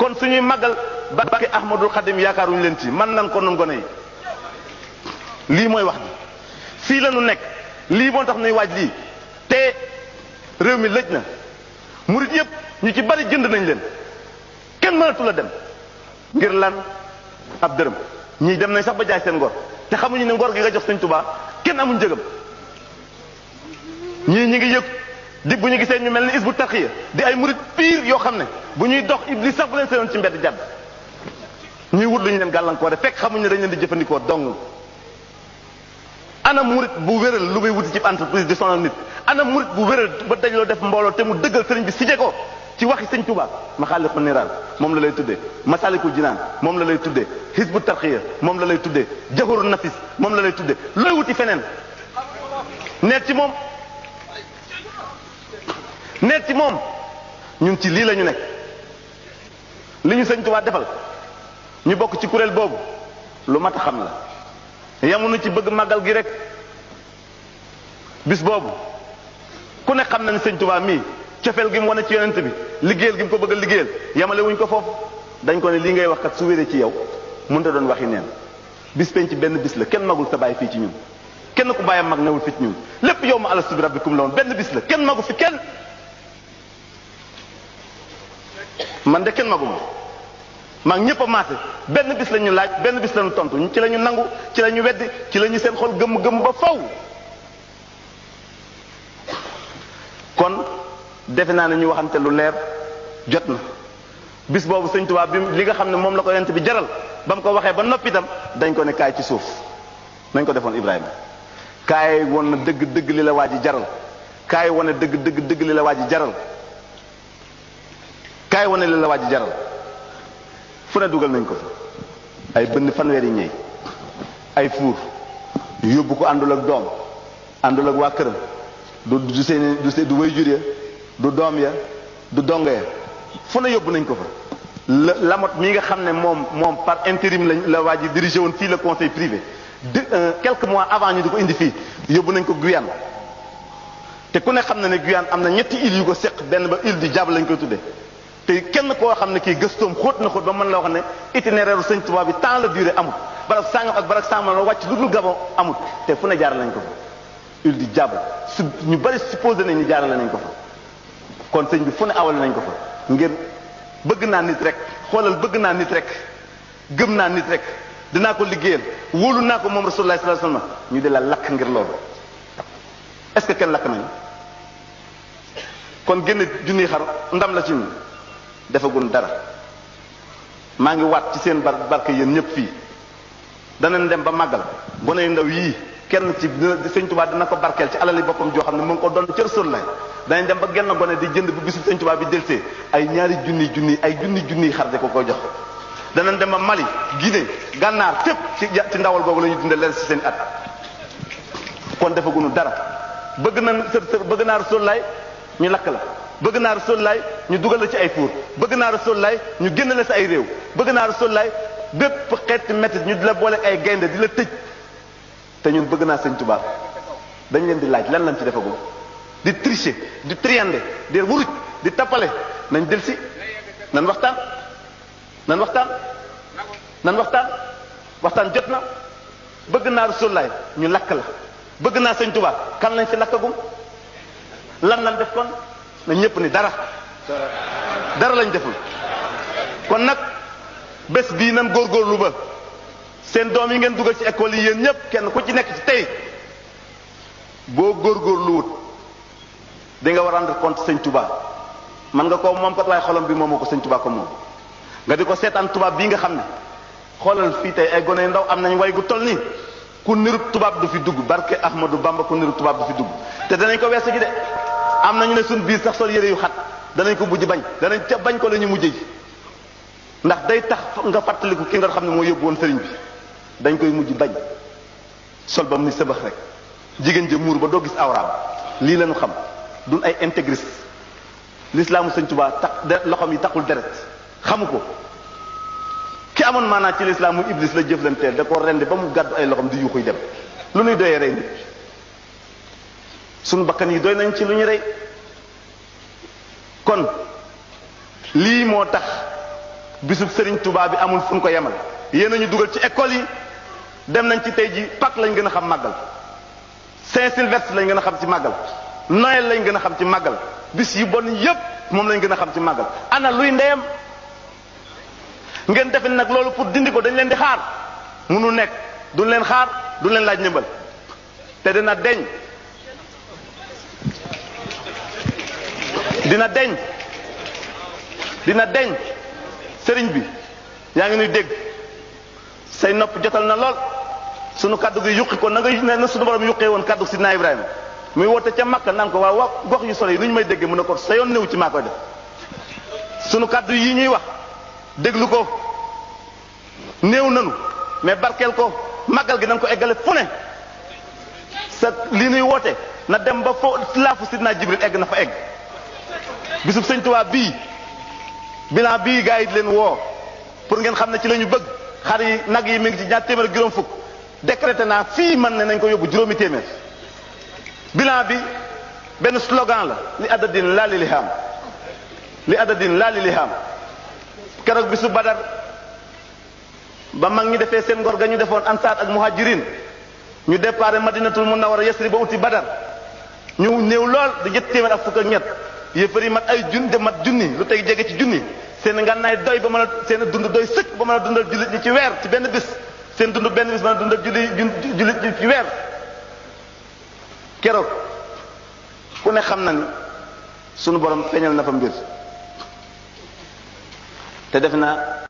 kon suñuy màggal barke Ahmadul Xadim yaakaaruñu leen ci man nan ko nun gone yi lii mooy wax ji fii la ñu nekk lii moo tax nuy waaj lii te réew mi lëj na murit yëpp ñu ci bari jënd nañ leen kenn mënatu la dem ngir lan ab dërëm ñii dem nañ sax ba jaay seen ngor te xamuñu ne ngor gi nga jox Sëñ Tuubaa kenn amuñ njëgam ñii ñi ngi yëg di bu ñu gisee ñu mel ni Hizbut Tarqiyyah di ay murit pire yoo xam ne bu ñuy dox Iblis sax bu leen seenoon ci mbedd jàdd ñuy wut lu ñu leen gàllankoor fekk xamuñ ne dañ leen di jëfandikoo dong. ana murit bu wéral lu muy wuti ci entreprise di sonal nit ana murit bu wéral ba dajaloo def mbooloo te mu dëggal sëriñ bi sije ko ci waxi Sëñ Tuubaa Maxaaliqu Niraan moom la lay tuddee Masaalikul Jinaan moom la lay tuddee Hizbut Tarqiyyah moom la lay tuddee Jawharun Nafis moom la lay tuddee looy wuti feneen neet ci moom neet ci moom ñun ci lii la ñu nekk li ñu Sëñ Tuubaa defal ñu bokk ci kuréel boobu lu mat a xam la yamuñu ci bëgg màggal gi rek bis boobu ku ne xam na ne Sëñ Tuubaa mii cofeel gi mu wane ci yonent bi liggéeyal gi mu ko bëgg a liggéeyal yamale wuñ ko foofu dañ ko ne lii ngay wax kat su wéree ci yow mënut a doon waxi neen bis penc benn bis la kenn magul sa bàyyi fii ci ñun kenn ku bàyyam mag newul fi ci ñun lépp yow ma alastu bi rabbikum la woon benn bis la kenn magu fi kenn man de kenn maguma maa ñëpp a maase benn bis la ñu laaj benn bis la ñu tontu ci la ñu nangu ci la ñu weddi ci la ñu seen xol gëmm-gëmm ba faw kon defe naa ne ñu waxante lu leer jot na bis boobu Sëñ Tuubaa bi li nga xam ne moom la ko yonent bi jaral ba mu ko waxee ba noppi itam dañ ko ne kaay ci suuf nañ ko defoon Ibrahima kaay woon na dëgg dëgg li la waa ji jaral kaay wane dëgg dëgg dëgg li la waa ji jaral kaay wane li la waa ji jaral fu ne dugal nañ ko fa ay bënn fanweeri ñëy ay fuur yóbbu ko àndul ak doom àndul ak waa këram du seeni du way jur ya du doom ya du dongo ya fu ne yóbbu nañ ko fa Lamot mii nga xam ne moom par intérim lañ la waa ji dirigé woon fii le conseil privé quelques mois avant ñu di ko indi fii yóbbu nañ ko Guyane te ku ne xam na ne Guyane am na ñetti îles yu ko séq benn ba île du Diable lañ koy tuddee te kenn koo xam ne kii gëstoom xóot na xóot ba mën la wax ne itinéraire Sëñ Tuubaa bi temps la durée amut barab sàngam ak barab sàngam la wàcc lu dul Gabon amut te fu ne jaarale nañ ko fa île du Diable su ñu bari supposé nañ ni jaarale nañ ko fa kon sëñ bi fu ne awale nañ ko fa ngir bëgg naa nit rek xoolal bëgg naa nit rek gëm naa nit rek dinaa ko liggéeyal wóolu naa ko moom Rasulullah sallallahu alayhi wasallam ñu di la lakk ngir loolu est-ce que kenn lakk nañu kon génn junniy xar ndam la ci ñun defagun dara maa ngi waat ci seen barke yéen ñëpp fii danañ dem ba màggal gone yu ndaw yii kenn ci Sëñ Tuubaa dina ko barkeel ci alali boppam joo xam ne mu ngi ko doon ci Rasulullah danañ dem ba genn gone di jënd bu bisu Sëñ Tuubaa bi delsee ay ñaari junni ay junni xar de ko koy jox danañ dem ba Mali Guinée Gànnaar fépp ci ndawal googu la ñuy dundee leen ci seen at kon defagunu dara bëgg naa Rasulullah ñu lakk la bëgg naa Rasulullah ñu dugal la ci ay fuur bëgg naa Rasulullah ñu génn la si ay réew bëgg naa Rasulullah bépp xeeti métti ñu di la boole ay gaynde di la tëj te ñun bëgg naa Sëñ Tuubaa dañ leen di laaj lan lañ ci defagum di tricher di triander di wuruj di tappale nañ del si nan waxtaan waxtaan jot na bëgg naa Rasulullah ñu lakk la bëgg naa Sëñ Tuubaa kan lañ fi lakkagum lan lañ def kon na ñëpp ni dara lañ deful kon nag bés bii nan góorgóorlu ba seen doom yi ngeen dugal ci école yi yéen ñëpp kenn ku ci nekk ci tey boo góorgóorluwut di nga war a rendre compte Sëñ Tuubaa man nga ko moom kat waaye xolam bi moomoo ko Sëñ Tuubaa ko moom nga di ko seetaan tubaab bii nga xam ne xoolal fii tey ay gone yu ndaw am nañ way gu toll nii ku nirub tubaab du fi dugg barke Ahmadou Bamba ku nirub tubaab du fi dugg te danañ ko weesu gi de am nañu ne suñ biir sax sol yére yu xat danañ ko mujj bañ danañ ca bañ ko la ñu mujjee ndax day tax nga fàttaliku ki nga xam ne moo yóbbu woon sëriñ bi dañ koy mujj bañ sol ba mu ni sëbax rek jigéen ja muur ba doo gis awraam lii lañu xam duñ ay intégriste lislaamu Sëñ Tuubaa tax loxoom yi taxul deret xamu ko ki amoon maanaa ci lislaam mu iblis la jëflanteel da ko rendi ba mu gàddu ay loxoom di yuxuy dem lu ñuy doyee rey nit suñu bakkan yi doy nañ ci lu ñu rey kon lii moo tax bisub Serigne Touba bi amul fu ñu ko yemal yéen a ñu dugal ci école yi dem nañ ci tey ji Pâques lañ gën a xam màggal Saint-Sylvestre lañ gën a xam ci màggal Noël lañ gën a xam ci màggal bis yu bon yépp moom lañ gën a xam ci màggal ana luy ndeyam ngeen defe nag loolu pour dindi ko dañ leen di xaar munu nekk duñ leen xaar duñ leen laaj ndimbal te dina deñ dina deñ sëriñ bi yaa ngi nuy dégg say nopp jotal na lool sunu kaddu gi yuqi ko na nga sunu borom yuqee woon kaddu sidna Ibrahima muy woote ca Makka naan ko waaw gox yu sore yi nu ñu may déggee mu ne ko sa yoon néew ci maa koy def sunu kaddu yi ñuy wax déglu ko néew nanu mais barkeel ko màggal gi nañ ko eggale fu ne sa li nuy woote na dem ba fo laafu sidna Jibril egg na fa egg bisub sëñ Tuubaa bii bilan bii gars yi di leen woo pour ngeen xam ne ci la ñu bëgg xar yi nag yi mi ngi ci ñaar téeméer ak juróom fukk décrété naa fii man ne nañ ko yóbbu juróomi téeméer bilan bi benn slogan la li adadin laa li lihaam li adadin laa li lihaam keroog bisu Badar ba mag ñi defee seen ngor ga ñu defoon ansaar ak muhajirin ñu déparé madinatul munawwara yasri ba uti Badar ñu néew lool di ñett téeméer ak fukk ak ñett yéefar yi mat ay junni lu tey jege ci junni seen ngànnaay doy ba mën a seen dund doy sëkk ba mën a dundal jullit ñi ci weer ci benn bis seen dund benn bis mën a dundal jullit ñi ci weer keroog ku ne xam na ni sunu borom feeñal na fa mbir te def naa